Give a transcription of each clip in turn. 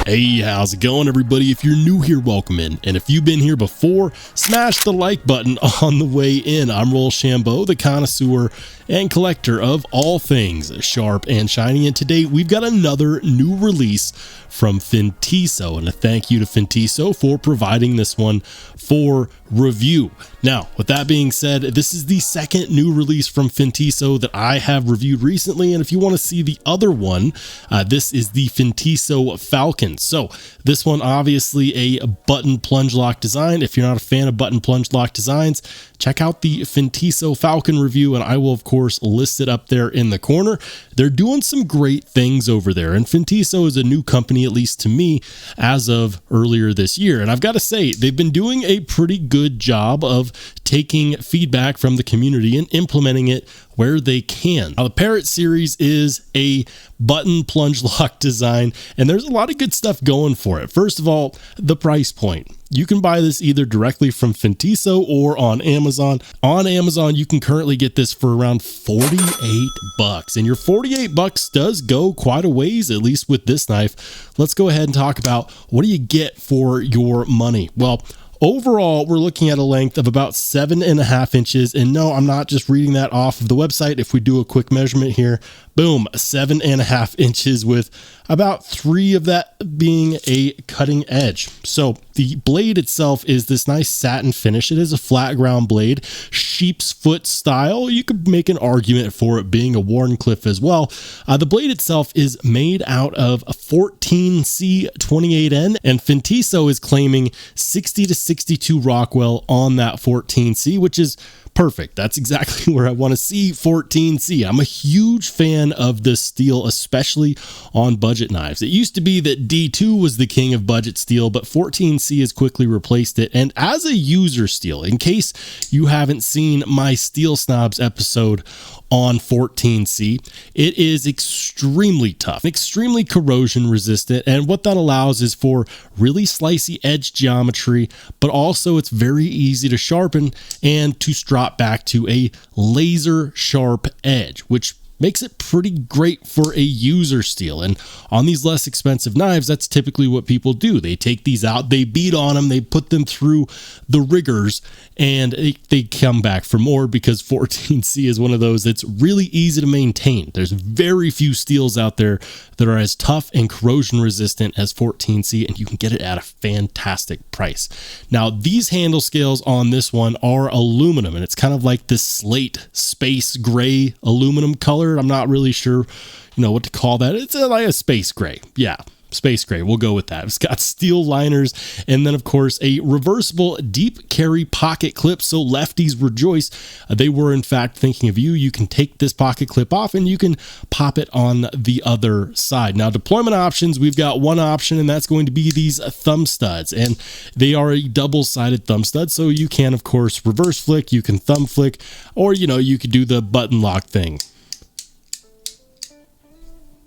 Hey, how's it going, everybody? If you're new here, welcome in. And if you've been here before, smash the like button on the way in. I'm Rollshambo, the connoisseur and collector of all things sharp and shiny. And today we've got another new release from Fintiso. And a thank you to Fintiso for providing this one for review. Now, with that being said, this is the second new release from Fintiso that I have reviewed recently. And if you want to see the other one, this is the Fintiso Falcon. So this one, obviously a button plunge lock design. If you're not a fan of button plunge lock designs, check out the Fintiso Falcon review, and I will of course list it up there in the corner. They're doing some great things over there, and Fintiso is a new company, at least to me, as of earlier this year. And I've got to say, they've been doing a pretty good job of taking feedback from the community and implementing it where they can. Now, the Parrot series is a button plunge lock design, and there's a lot of good stuff going for it. First of all, the price point. You can buy this either directly from Fintiso or on Amazon. On Amazon, you can currently get this for around 48 bucks, and your 48 bucks does go quite a ways, at least with this knife. Let's go ahead and talk about what do you get for your money. Well, overall, we're looking at a length of about 7.5 inches. And no, I'm not just reading that off of the website. If we do a quick measurement here, boom, 7.5 inches, with about 3 of that being a cutting edge. So the blade itself is this nice satin finish. It is a flat ground blade, sheep's foot style. You could make an argument for it being a Wharncliffe as well. The blade itself is made out of a 14C 28N, and Fintiso is claiming 60 to 62 Rockwell on that 14C, which is perfect. That's exactly where I want to see 14C. I'm a huge fan of this steel, especially on budget knives. It used to be that D2 was the king of budget steel, but 14C has quickly replaced it. And as a user steel, in case you haven't seen my Steel Snobs episode on 14C, it is extremely tough, extremely corrosion resistant, and what that allows is for really slicey edge geometry, but also it's very easy to sharpen and to drop back to a laser sharp edge, which makes it pretty great for a user steel. And on these less expensive knives, that's typically what people do. They take these out, they beat on them, they put them through the rigors, and they come back for more, because 14C is one of those that's really easy to maintain. There's very few steels out there that are as tough and corrosion resistant as 14C, and you can get it at a fantastic price. Now, these handle scales on this one are aluminum, and it's kind of like this slate space gray aluminum color. I'm not really sure, what to call that. It's like a space gray. Yeah, space gray. We'll go with that. It's got steel liners, and then of course a reversible deep carry pocket clip. So lefties rejoice. They were in fact thinking of you. You can take this pocket clip off and you can pop it on the other side. Now, deployment options, we've got one option, and that's going to be these thumb studs, and they are a double-sided thumb stud. So you can of course reverse flick, you can thumb flick, or you could do the button lock thing.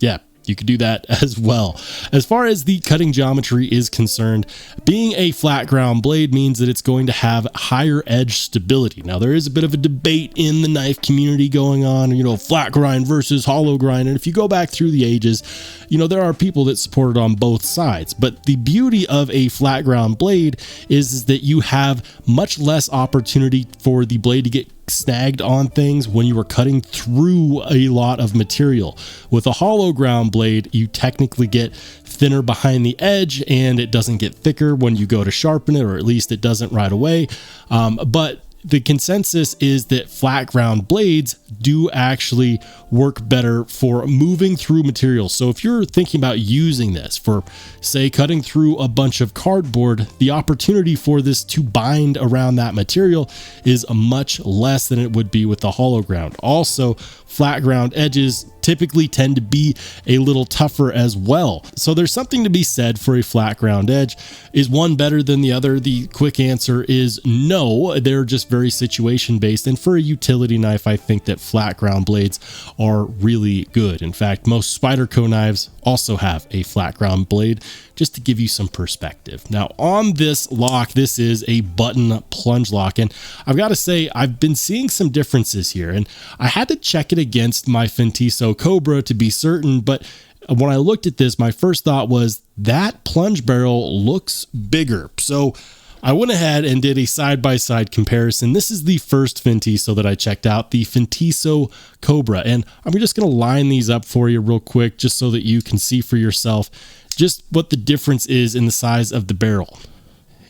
Yeah, you could do that as well. As far as the cutting geometry is concerned, being a flat ground blade means that it's going to have higher edge stability. Now, there is a bit of a debate in the knife community going on, flat grind versus hollow grind. And if you go back through the ages, there are people that support it on both sides. But the beauty of a flat ground blade is that you have much less opportunity for the blade to get snagged on things when you are cutting through a lot of material. With a hollow ground blade, you technically get thinner behind the edge, and it doesn't get thicker when you go to sharpen it, or at least it doesn't right away. But the consensus is that flat ground blades do actually work better for moving through materials. So if you're thinking about using this for, say, cutting through a bunch of cardboard, the opportunity for this to bind around that material is much less than it would be with the hollow ground. Also, flat ground edges typically tend to be a little tougher as well. So there's something to be said for a flat ground edge. Is one better than the other? The quick answer is no. They're just very situation based. And for a utility knife, I think that flat ground blades are really good. In fact, most Spyderco knives also have a flat ground blade, just to give you some perspective. Now, on this lock, this is a button plunge lock, and I've got to say, I've been seeing some differences here, and I had to check it against my Fintiso Cobra to be certain, but When I looked at this, my first thought was that plunge barrel looks bigger. So I went ahead and did a side-by-side comparison. This is the first Fintiso that I checked out, the Fintiso Cobra. And I'm just going to line these up for you real quick just so that you can see for yourself just what the difference is in the size of the barrel.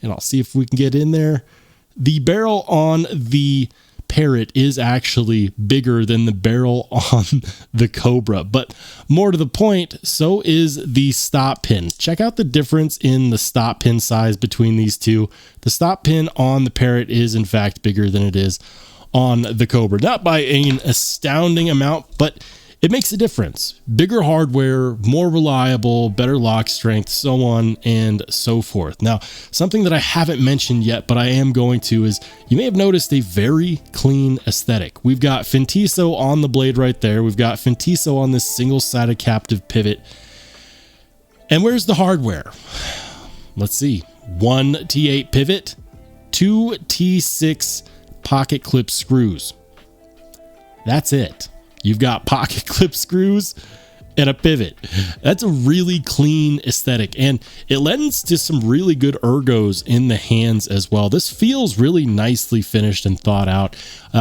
And I'll see if we can get in there. The barrel on the Parrot is actually bigger than the barrel on the Cobra, but more to the point, so is the stop pin. Check out the difference in the stop pin size between these two. The stop pin on the Parrot is in fact bigger than it is on the Cobra. Not by an astounding amount, but it makes a difference. Bigger hardware, more reliable, better lock strength, so on and so forth. Now, something that I haven't mentioned yet, but I am going to, is you may have noticed a very clean aesthetic. We've got Fintiso on the blade right there. We've got Fintiso on this single-sided captive pivot. And where's the hardware? Let's see. 1 T8 pivot, 2 T6 pocket clip screws. That's it. You've got pocket clip screws and a pivot. That's a really clean aesthetic, and it lends to some really good ergos in the hands as well. This feels really nicely finished and thought out.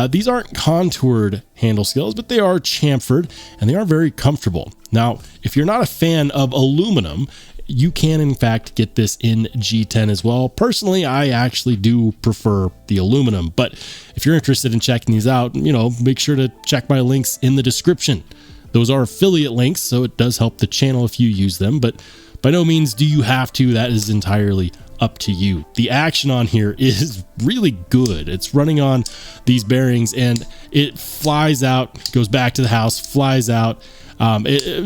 These aren't contoured handle scales, but they are chamfered and they are very comfortable. Now, if you're not a fan of aluminum, you can in fact get this in G10 as well. Personally, I actually do prefer the aluminum, but if you're interested in checking these out, make sure to check my links in the description. Those are affiliate links, so it does help the channel if you use them, but by no means do you have to. That is entirely up to you. The action on here is really good. It's running on these bearings and it flies out, goes back to the house, flies out.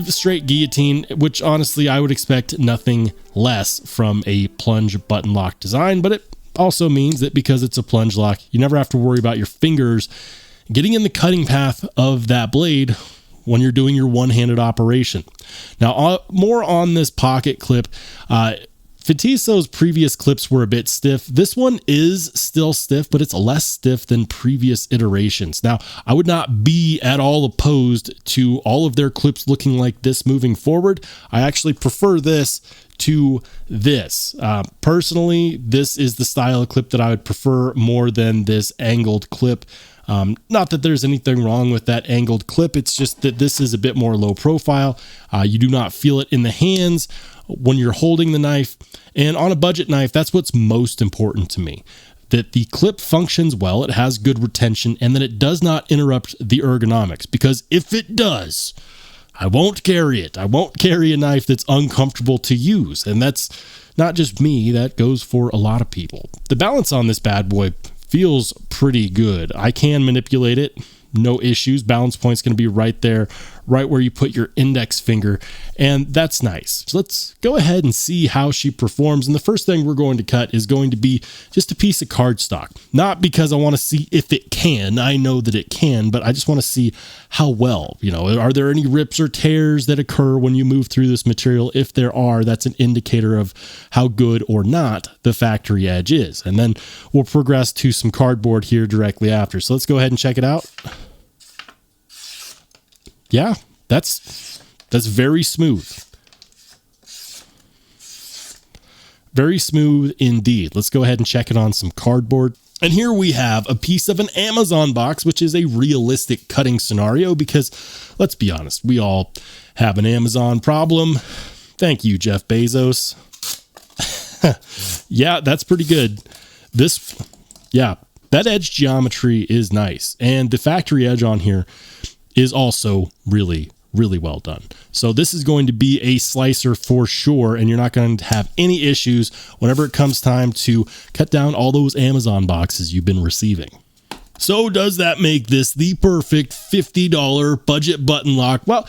Straight guillotine, which honestly I would expect nothing less from a plunge button lock design, but it also means that because it's a plunge lock, you never have to worry about your fingers getting in the cutting path of that blade when you're doing your one-handed operation. Now, more on this pocket clip. Fintiso's previous clips were a bit stiff. This one is still stiff, but it's less stiff than previous iterations. Now, I would not be at all opposed to all of their clips looking like this moving forward. I actually prefer this to this. Personally, this is the style of clip that I would prefer more than this angled clip. Not that there's anything wrong with that angled clip. It's just that this is a bit more low profile. You do not feel it in the hands when you're holding the knife. And on a budget knife, that's what's most important to me. That the clip functions well, it has good retention, and that it does not interrupt the ergonomics. Because if it does, I won't carry it. I won't carry a knife that's uncomfortable to use. And that's not just me, that goes for a lot of people. The balance on this bad boy feels pretty good. I can manipulate it, no issues. Balance point's going to be right there, right where you put your index finger, and that's nice. So let's go ahead and see how she performs. And the first thing we're going to cut is going to be just a piece of cardstock. Not because I want to see if it can. I know that it can, but I just want to see how well. Are there any rips or tears that occur when you move through this material? If there are, that's an indicator of how good or not the factory edge is. And then we'll progress to some cardboard here directly after. So let's go ahead and check it out. Yeah, that's very smooth. Very smooth indeed. Let's go ahead and check it on some cardboard. And here we have a piece of an Amazon box, which is a realistic cutting scenario because, let's be honest, we all have an Amazon problem. Thank you, Jeff Bezos. Yeah, that's pretty good. That edge geometry is nice. And the factory edge on here is also really, really well done. So this is going to be a slicer for sure, and you're not going to have any issues whenever it comes time to cut down all those Amazon boxes you've been receiving. So does that make this the perfect $50 budget button lock? Well,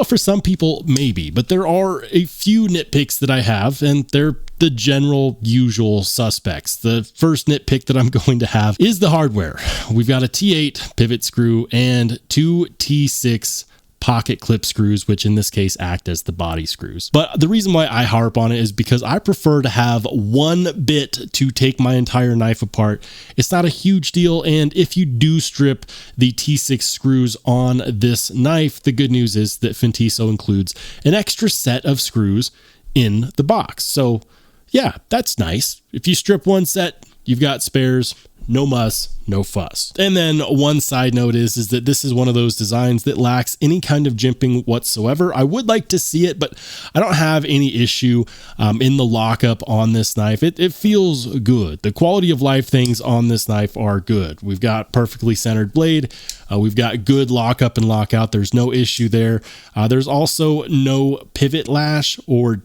for some people, maybe, but there are a few nitpicks that I have, and they're the general usual suspects. The first nitpick that I'm going to have is the hardware. We've got a T8 pivot screw and 2 T6 pocket clip screws, which in this case act as the body screws. But the reason why I harp on it is because I prefer to have one bit to take my entire knife apart. It's not a huge deal, and if you do strip the T6 screws on this knife, the good news is that Fintiso includes an extra set of screws in the box. So yeah, that's nice. If you strip one set, you've got spares. No muss, no fuss. And then one side note is that this is one of those designs that lacks any kind of jimping whatsoever. I would like to see it, but I don't have any issue in the lockup on this knife. It feels good. The quality of life things on this knife are good. We've got perfectly centered blade. We've got good lockup and lockout. There's no issue there. There's also no pivot lash or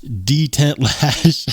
detent lash.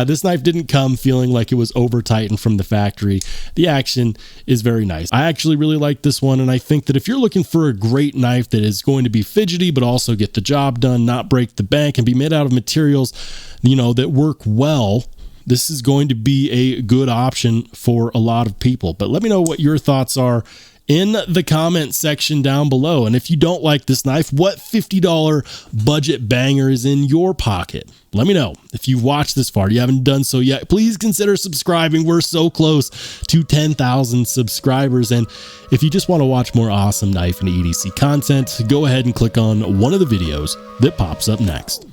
This knife didn't come feeling like it was over tightened from the factory. The action is very nice. I actually really like this one, and I think that if you're looking for a great knife that is going to be fidgety but also get the job done, not break the bank, and be made out of materials, you know, that work well, this is going to be a good option for a lot of people. But let me know what your thoughts are in the comment section down below. And if you don't like this knife, what $50 budget banger is in your pocket? Let me know. If you've watched this far, you haven't done so yet, please consider subscribing. We're so close to 10,000 subscribers. And if you just want to watch more awesome knife and EDC content, go ahead and click on one of the videos that pops up next.